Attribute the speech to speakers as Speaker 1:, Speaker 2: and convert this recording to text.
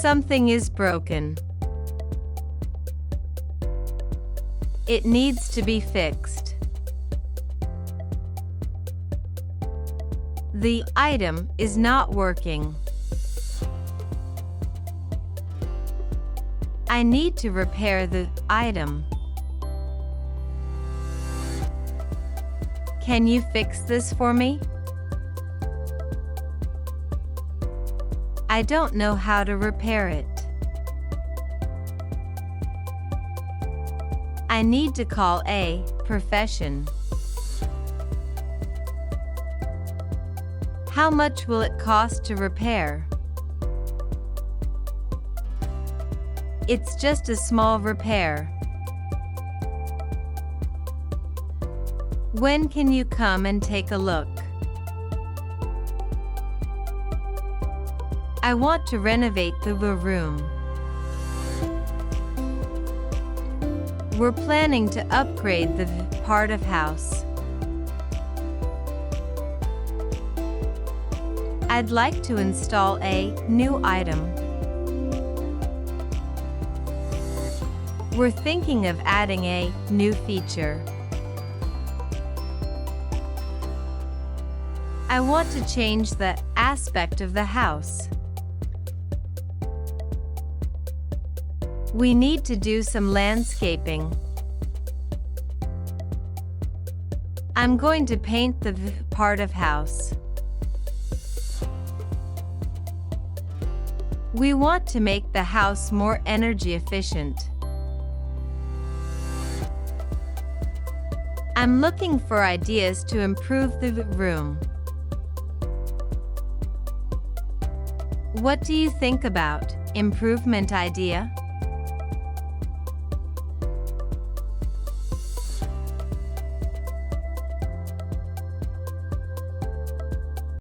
Speaker 1: Something is broken. It needs to be fixed. The item is not working. I need to repair the item. Can you fix this for me? I don't know how to repair it. I need to call a profession. How much will it cost to repair? It's just a small repair. When can you come and take a look? I want to renovate the room. We're planning to upgrade the part of house. I'd like to install a new item. We're thinking of adding a new feature. I want to change the aspect of the house. We need to do some landscaping. I'm going to paint the part of house. We want to make the house more energy efficient. I'm looking for ideas to improve the room. What do you think about improvement idea?